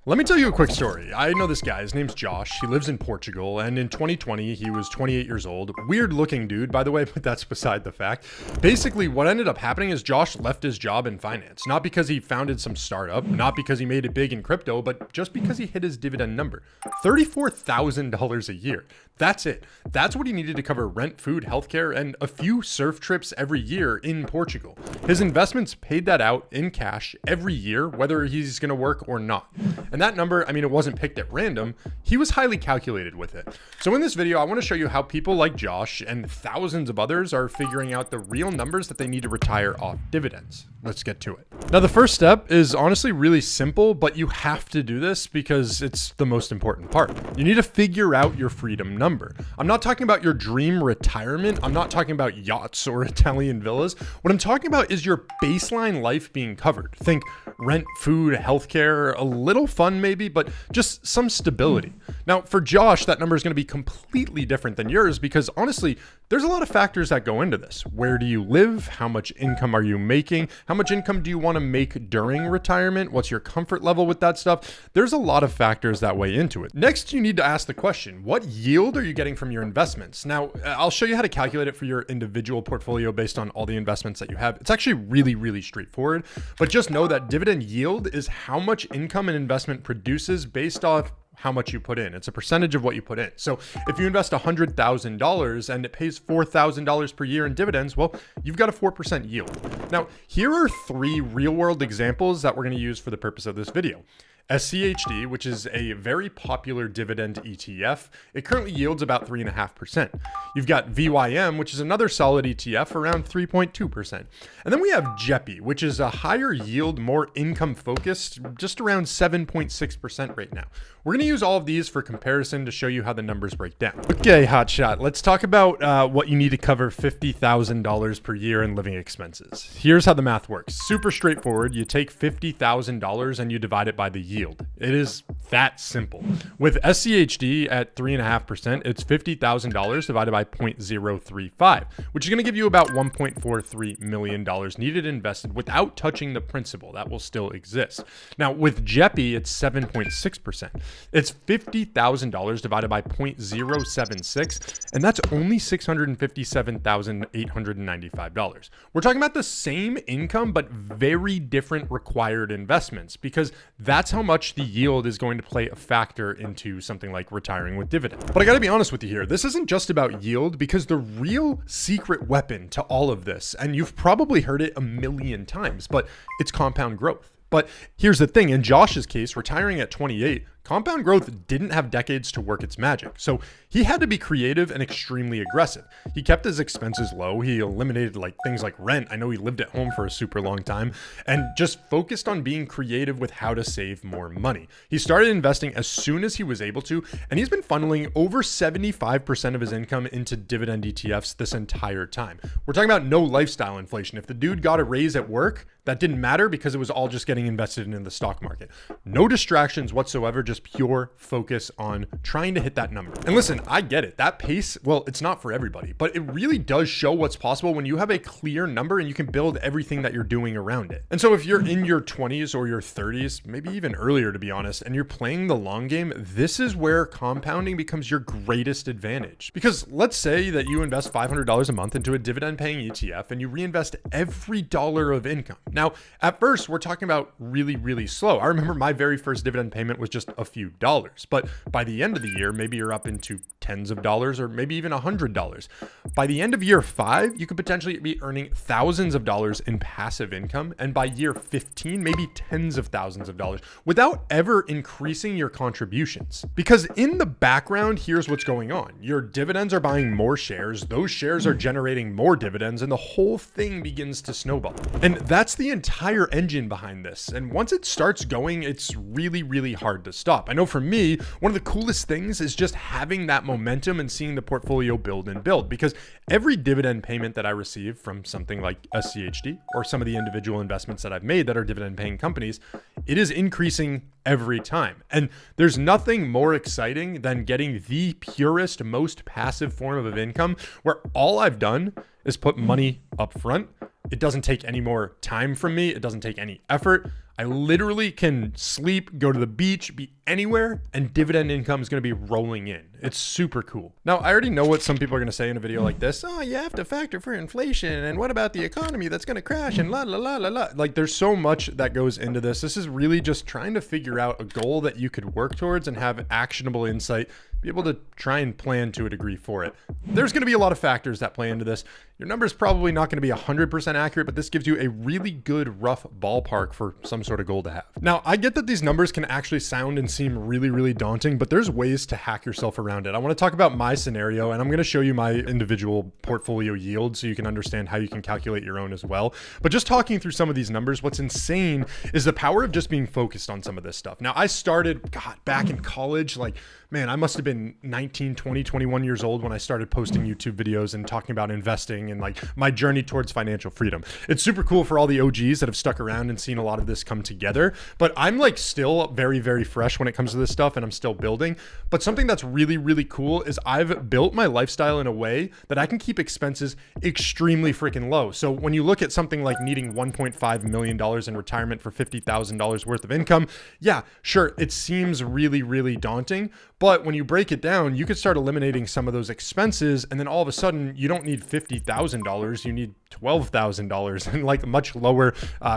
Let me tell you a quick story. I know this guy. His name's Josh. He lives in Portugal, and in 2020, he was 28 years old. Weird looking dude, by the way, but that's beside the fact. Basically, what ended up happening is Josh left his job in finance. Not because he founded some startup, not because he made it big in crypto, but just because he hit his dividend number. $34,000 a year. That's it. That's what he needed to cover rent, food, healthcare, and a few surf trips every year in Portugal. His investments paid that out in cash every year, whether he's going to work or not. And that number, I mean, it wasn't picked at random. He was highly calculated with it. So in this video, I want to show you how people like Josh and thousands of others are figuring out the real numbers that they need to retire off dividends. Let's get to it. Now, the first step is honestly really simple, but you have to do this because it's the most important part. You need to figure out your freedom number. I'm not talking about your dream retirement. I'm not talking about yachts or Italian villas. What I'm talking about is your baseline life being covered. Think rent, food, healthcare, a little fun maybe, but just some stability. Now, for Josh, that number is going to be completely different than yours because honestly, there's a lot of factors that go into this. Where do you live? How much income are you making? How much income do you want to make during retirement? What's your comfort level with that stuff? There's a lot of factors that weigh into it. Next, you need to ask the question, what yield are you getting from your investments? Now, I'll show you how to calculate it for your individual portfolio based on all the investments that you have. It's actually really straightforward, but just know that dividend yield is how much income an investment produces based off how much you put in. It's a percentage of what you put in. So if you invest $100,000 and it pays $4,000 per year in dividends, well, you've got a 4% yield. Now, here are 3 real-world examples that we're going to use for the purpose of this video. SCHD, which is a very popular dividend ETF, it currently yields about 3.5%. You've got VYM, which is another solid ETF, around 3.2%. And then we have JEPI, which is a higher yield, more income focused, just around 7.6% right now. We're going to use all of these for comparison to show you how the numbers break down. Okay, hotshot, let's talk about what you need to cover $50,000 per year in living expenses. Here's how the math works. Super straightforward. You take $50,000 and you divide it by the yield. It is that simple. With SCHD at 3.5%, it's $50,000 divided by 0.035, which is going to give you about $1.43 million needed invested without touching the principal. That will still exist. Now, with JEPI, it's 7.6%. It's $50,000 divided by 0.076, and that's only $657,895. We're talking about the same income, but very different required investments, because that's how much the yield is going to play a factor into something like retiring with dividend. But I gotta be honest with you here, this isn't just about yield, because the real secret weapon to all of this, and you've probably heard it a million times, but it's compound growth. But here's the thing, in Josh's case, retiring at 28, compound growth didn't have decades to work its magic. So he had to be creative and extremely aggressive. He kept his expenses low. He eliminated things like rent. I know he lived at home for a super long time and just focused on being creative with how to save more money. He started investing as soon as he was able to, and he's been funneling over 75% of his income into dividend ETFs this entire time. We're talking about no lifestyle inflation. If the dude got a raise at work, that didn't matter because it was all just getting invested in the stock market. No distractions whatsoever, just pure focus on trying to hit that number. And listen, I get it. That pace, well, it's not for everybody, but it really does show what's possible when you have a clear number and you can build everything that you're doing around it. And so if you're in your 20s or your 30s, maybe even earlier to be honest, and you're playing the long game, this is where compounding becomes your greatest advantage. Because let's say that you invest $500 a month into a dividend paying ETF and you reinvest every dollar of income. Now, at first, we're talking about really slow. I remember my very first dividend payment was just a few dollars, but by the end of the year, maybe you're up into tens of dollars or maybe even $100. By the end of year 5, you could potentially be earning thousands of dollars in passive income. And by year 15, maybe tens of thousands of dollars without ever increasing your contributions. Because in the background, here's what's going on. Your dividends are buying more shares. Those shares are generating more dividends and the whole thing begins to snowball. And that's the entire engine behind this. And once it starts going, it's really hard to stop. I know for me, one of the coolest things is just having that momentum and seeing the portfolio build and build, because every dividend payment that I receive from something like SCHD or some of the individual investments that I've made that are dividend paying companies, it is increasing every time. And there's nothing more exciting than getting the purest, most passive form of income where all I've done is put money up front. It doesn't take any more time from me. It doesn't take any effort. I literally can sleep, go to the beach, be anywhere, and dividend income is going to be rolling in. It's super cool. Now, I already know what some people are going to say in a video like this. Oh, you have to factor for inflation. And what about the economy that's going to crash and la, la, la, la, la. Like, there's so much that goes into this. This is really just trying to figure out a goal that you could work towards and have actionable insight, be able to try and plan to a degree for it. There's going to be a lot of factors that play into this. Your number is probably not going to be 100% accurate, but this gives you a really good rough ballpark for some sort of goal to have. Now, I get that these numbers can actually sound and seem really, really daunting, but there's ways to hack yourself around it. I want to talk about my scenario, and I'm going to show you my individual portfolio yield so you can understand how you can calculate your own as well. But just talking through some of these numbers, what's insane is the power of just being focused on some of this stuff. Now, I started, back in college, like, man, I must have been 19, 20, 21 years old when I started posting YouTube videos and talking about investing and like my journey towards financial freedom. It's super cool for all the OGs that have stuck around and seen a lot of this come together, but I'm like still very, very fresh when it comes to this stuff and I'm still building. But something that's really, really cool is I've built my lifestyle in a way that I can keep expenses extremely freaking low. So when you look at something like needing $1.5 million in retirement for $50,000 worth of income, yeah, sure, it seems really, really daunting. But when you break it down, you could start eliminating some of those expenses. And then all of a sudden, you don't need $50,000. You need $12,000 and like much lower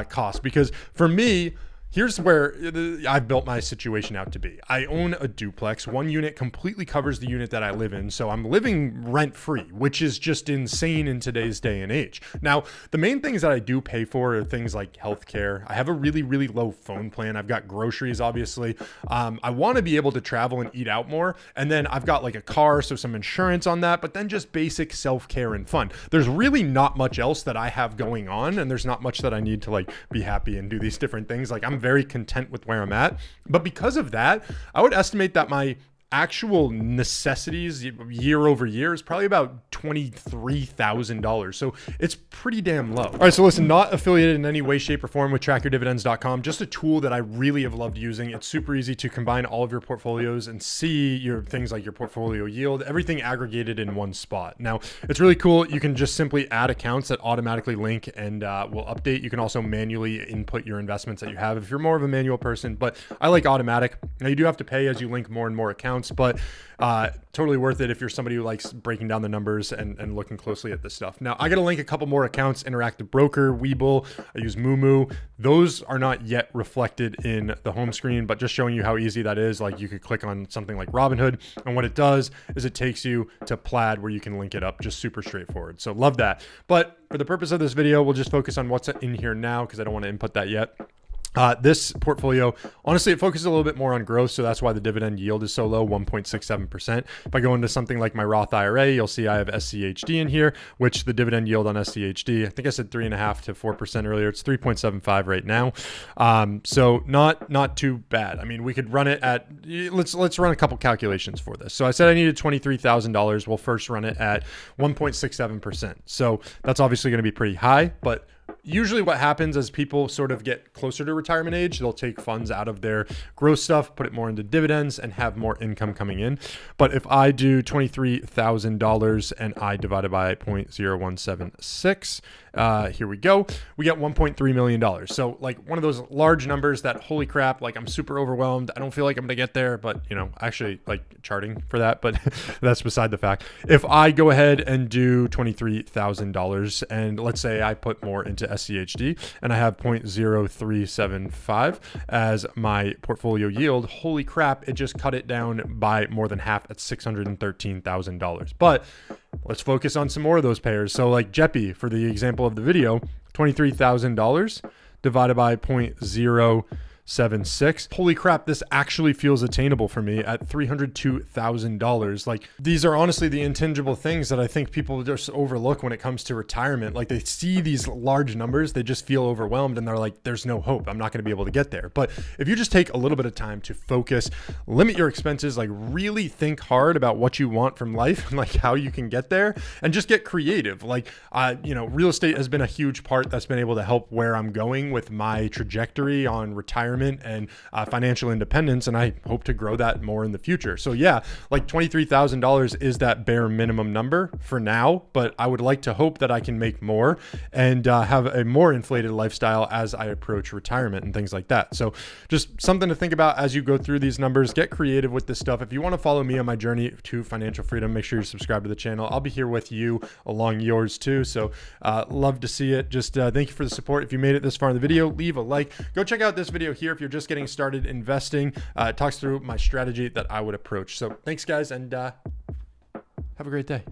cost. Because for me, here's where I've built my situation out to be. I own a duplex. One unit completely covers the unit that I live in. So I'm living rent free, which is just insane in today's day and age. Now, the main things that I do pay for are things like healthcare. I have a really, really low phone plan. I've got groceries, obviously. I want to be able to travel and eat out more. And then I've got like a car, so some insurance on that, but then just basic self-care and fun. There's really not much else that I have going on. And there's not much that I need to like be happy and do these different things. Like I'm very content with where I'm at. But because of that, I would estimate that my actual necessities year over year is probably about $23,000. So it's pretty damn low. All right. So listen, not affiliated in any way, shape or form with TrackYourDividends.com. Just a tool that I really have loved using. It's super easy to combine all of your portfolios and see your things like your portfolio yield, everything aggregated in one spot. Now it's really cool. You can just simply add accounts that automatically link and will update. You can also manually input your investments that you have if you're more of a manual person, but I like automatic. Now you do have to pay as you link more and more accounts, but totally worth it if you're somebody who likes breaking down the numbers and looking closely at this stuff. Now, I got to link a couple more accounts: Interactive Broker, Webull, I use Moomoo. Those are not yet reflected in the home screen, but just showing you how easy that is. Like you could click on something like Robinhood, and what it does is it takes you to Plaid where you can link it up. Just super straightforward. So love that. But for the purpose of this video, we'll just focus on what's in here now because I don't want to input that yet. This portfolio, honestly, it focuses a little bit more on growth. So that's why the dividend yield is so low, 1.67%. If I go into something like my Roth IRA, you'll see I have SCHD in here, which the dividend yield on SCHD, I think I said 3.5 to 4% earlier. It's 3.75 right now. So not too bad. I mean, we could run it at, let's run a couple calculations for this. So I said I needed $23,000. We'll first run it at 1.67%. So that's obviously going to be pretty high, but usually what happens as people sort of get closer to retirement age, they'll take funds out of their growth stuff, put it more into dividends and have more income coming in. But if I do $23,000 and I divide it by 0.0176, here we go. We get $1.3 million. So like one of those large numbers that, holy crap, like I'm super overwhelmed. I don't feel like I'm going to get there, but you know, actually like charting for that, but that's beside the fact. If I go ahead and do $23,000 and let's say I put more into SCHD and I have 0.0375 as my portfolio yield, holy crap, it just cut it down by more than half at $613,000. But let's focus on some more of those pairs. So like JEPI, for the example of the video, $23,000 divided by 0.076. Holy crap, this actually feels attainable for me at $302,000. Like these are honestly the intangible things that I think people just overlook when it comes to retirement. Like they see these large numbers, they just feel overwhelmed and they're like, there's no hope. I'm not going to be able to get there. But if you just take a little bit of time to focus, limit your expenses, like really think hard about what you want from life and like how you can get there and just get creative. Like, you know, real estate has been a huge part that's been able to help where I'm going with my trajectory on retirement retirement and financial independence. And I hope to grow that more in the future. So yeah, like $23,000 is that bare minimum number for now, but I would like to hope that I can make more and have a more inflated lifestyle as I approach retirement and things like that. So just something to think about as you go through these numbers. Get creative with this stuff. If you want to follow me on my journey to financial freedom, make sure you subscribe to the channel. I'll be here with you along yours too. So love to see it. Just thank you for the support. If you made it this far in the video, leave a like. Go check out this video here if you're just getting started investing. It talks through my strategy that I would approach. So thanks guys, and have a great day.